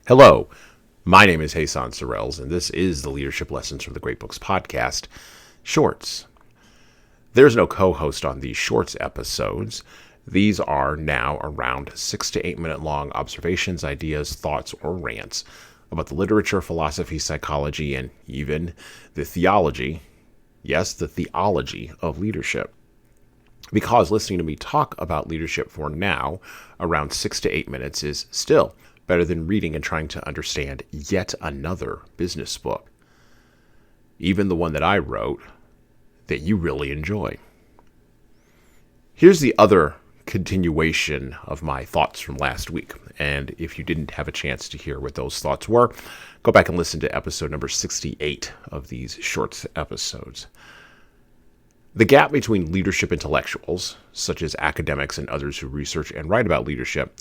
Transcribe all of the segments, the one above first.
Hello, my name is Hassan Sorrells, and this is the Leadership Lessons from the Great Books podcast, Shorts. There's no co-host on these Shorts episodes. These are now around 6 to 8 minute long observations, ideas, thoughts, or rants about the literature, philosophy, psychology, and even the theology, yes, the theology of leadership. Because listening to me talk about leadership for now, around 6 to 8 minutes, is still better than reading and trying to understand yet another business book, even the one that I wrote that you really enjoy. Here's the other continuation of my thoughts from last week, and if you didn't have a chance to hear what those thoughts were, go back and listen to episode number 68 of these Shorts episodes. The gap between leadership intellectuals, such as academics and others who research and write about leadership,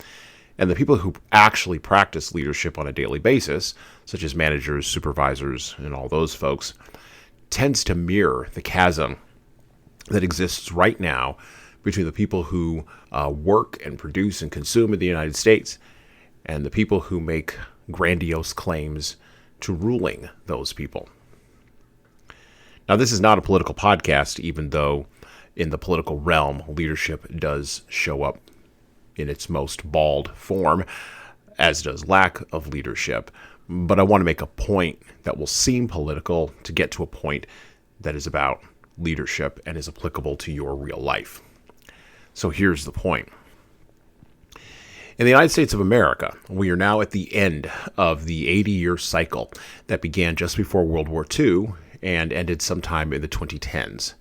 and the people who actually practice leadership on a daily basis, such as managers, supervisors, and all those folks, tends to mirror the chasm that exists right now between the people who work and produce and consume in the United States and the people who make grandiose claims to ruling those people. Now, this is not a political podcast, even though in the political realm, leadership does show up in its most bald form, as does lack of leadership. But I want to make a point that will seem political to get to a point that is about leadership and is applicable to your real life. So here's the point. In the United States of America, we are now at the end of the 80-year cycle that began just before World War II and ended sometime in the 2010s.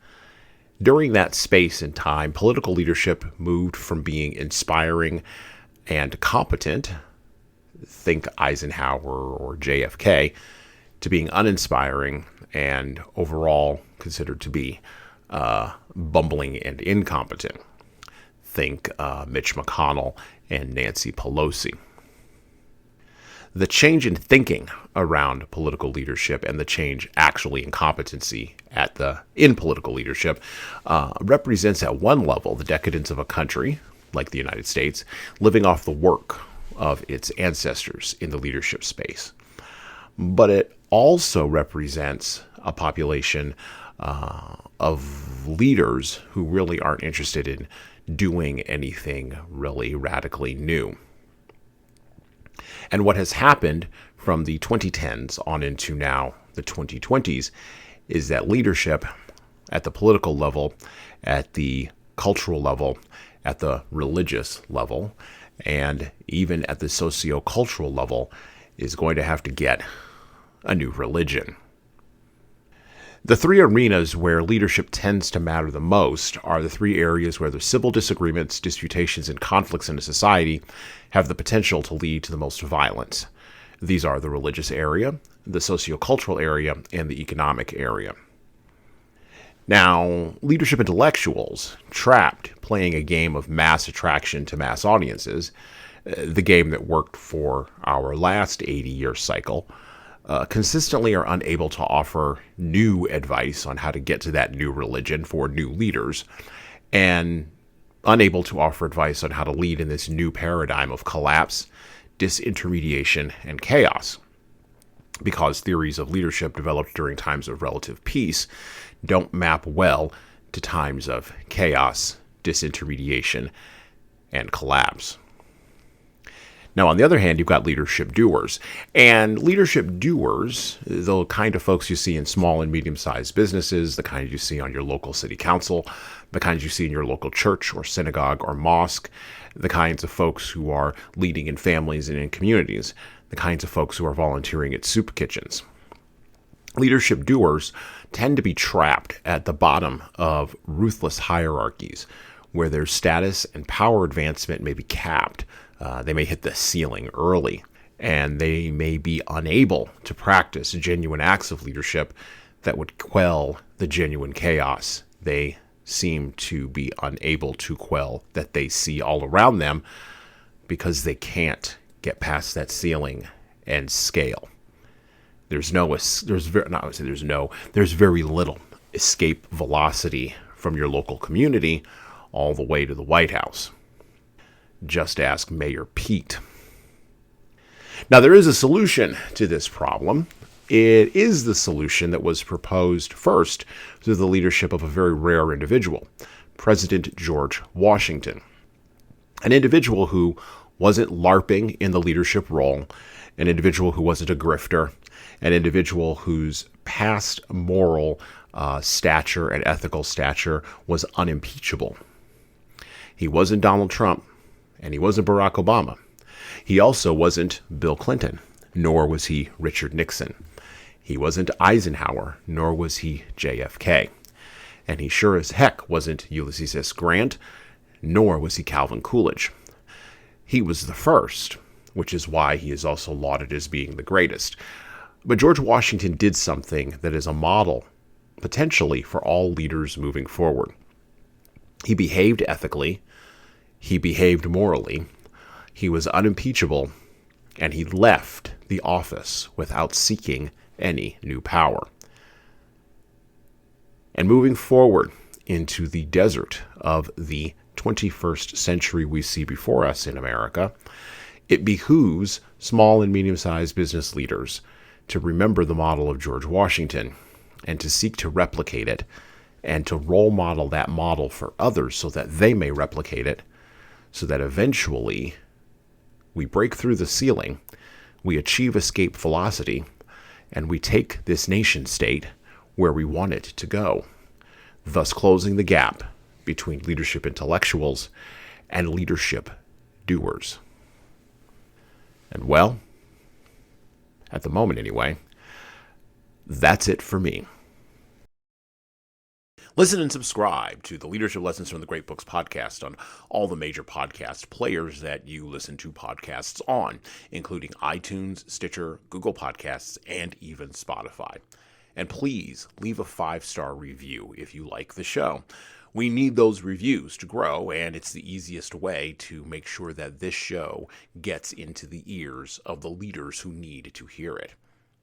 During that space and time, political leadership moved from being inspiring and competent, think Eisenhower or JFK, to being uninspiring and overall considered to be bumbling and incompetent. Think Mitch McConnell and Nancy Pelosi. The change in thinking around political leadership and the change actually in competency in political leadership represents at one level the decadence of a country like the United States living off the work of its ancestors in the leadership space. But it also represents a population of leaders who really aren't interested in doing anything really radically new. And what has happened from the 2010s on into now the 2020s is that leadership at the political level, at the cultural level, at the religious level, and even at the socio-cultural level is going to have to get a new religion. The three arenas where leadership tends to matter the most are the three areas where the civil disagreements, disputations, and conflicts in a society have the potential to lead to the most violence. These are the religious area, the sociocultural area, and the economic area. Now, leadership intellectuals, trapped playing a game of mass attraction to mass audiences, the game that worked for our last 80-year cycle, consistently are unable to offer new advice on how to get to that new religion for new leaders, and unable to offer advice on how to lead in this new paradigm of collapse, disintermediation, and chaos. Because theories of leadership developed during times of relative peace don't map well to times of chaos, disintermediation, and collapse. Now, on the other hand, you've got leadership doers. And leadership doers, the kind of folks you see in small and medium-sized businesses, the kind you see on your local city council, the kinds you see in your local church or synagogue or mosque, the kinds of folks who are leading in families and in communities, the kinds of folks who are volunteering at soup kitchens. Leadership doers tend to be trapped at the bottom of ruthless hierarchies where their status and power advancement may be capped. They may hit the ceiling early, and they may be unable to practice genuine acts of leadership that would quell the genuine chaos they seem to be unable to quell that they see all around them because they can't get past that ceiling and scale. There's very little escape velocity from your local community all the way to the White House. Just ask Mayor Pete. Now, there is a solution to this problem. It is the solution that was proposed first through the leadership of a very rare individual, President George Washington, an individual who wasn't LARPing in the leadership role, an individual who wasn't a grifter, an individual whose past moral stature and ethical stature was unimpeachable. He wasn't Donald Trump, and he wasn't Barack Obama. He also wasn't Bill Clinton, nor was he Richard Nixon. He wasn't Eisenhower, nor was he JFK. And he sure as heck wasn't Ulysses S. Grant, nor was he Calvin Coolidge. He was the first, which is why he is also lauded as being the greatest. But George Washington did something that is a model, potentially, for all leaders moving forward. He behaved ethically, he behaved morally, he was unimpeachable, and he left the office without seeking any new power. And moving forward into the desert of the 21st century we see before us in America, it behooves small and medium-sized business leaders to remember the model of George Washington and to seek to replicate it and to role model that model for others so that they may replicate it, so that eventually we break through the ceiling, we achieve escape velocity, and we take this nation state where we want it to go, thus closing the gap between leadership intellectuals and leadership doers. And well, at the moment anyway, that's it for me. Listen and subscribe to the Leadership Lessons from the Great Books podcast on all the major podcast players that you listen to podcasts on, including iTunes, Stitcher, Google Podcasts, and even Spotify. And please leave a 5-star review if you like the show. We need those reviews to grow, and it's the easiest way to make sure that this show gets into the ears of the leaders who need to hear it.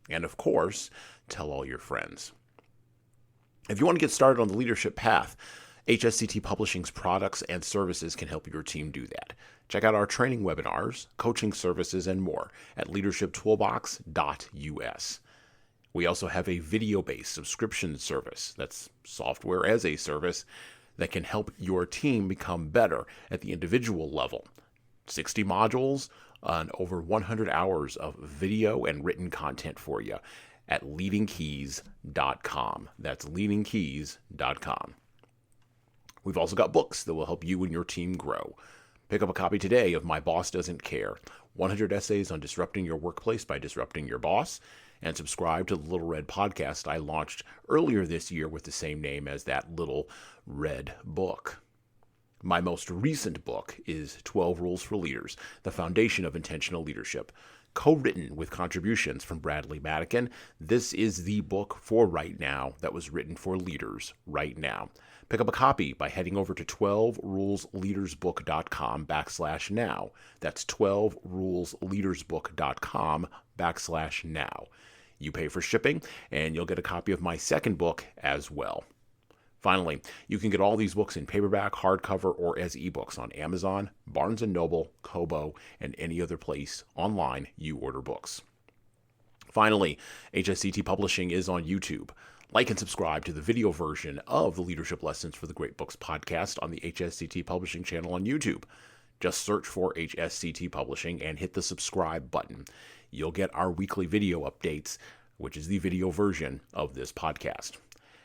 And of course, tell all your friends. If you want to get started on the leadership path, HSCT Publishing's products and services can help your team do that. Check out our training webinars, coaching services, and more at leadershiptoolbox.us. We also have a video-based subscription service that's software as a service that can help your team become better at the individual level. 60 modules and over 100 hours of video and written content for you at LeadingKeys.com. That's LeadingKeys.com. We've also got books that will help you and your team grow. Pick up a copy today of My Boss Doesn't Care, 100 Essays on Disrupting Your Workplace by Disrupting Your Boss, and subscribe to the Little Red podcast I launched earlier this year with the same name as that Little Red book. My most recent book is 12 Rules for Leaders, The Foundation of Intentional Leadership, co-written with contributions from Bradley Madigan. This is the book for right now that was written for leaders right now. Pick up a copy by heading over to 12rulesleadersbook.com/now. That's 12rulesleadersbook.com/now. You pay for shipping, and you'll get a copy of my second book as well. Finally, you can get all these books in paperback, hardcover, or as ebooks on Amazon, Barnes & Noble, Kobo, and any other place online you order books. Finally, HSCT Publishing is on YouTube. Like and subscribe to the video version of the Leadership Lessons for the Great Books podcast on the HSCT Publishing channel on YouTube. Just search for HSCT Publishing and hit the subscribe button. You'll get our weekly video updates, which is the video version of this podcast.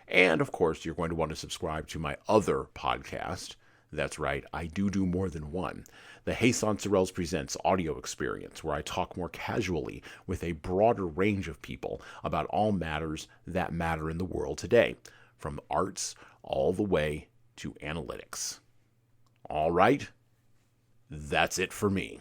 And, of course, you're going to want to subscribe to my other podcast. That's right, I do more than one. The Hasan Sorrells Presents audio experience, where I talk more casually with a broader range of people about all matters that matter in the world today, from arts all the way to analytics. All right, that's it for me.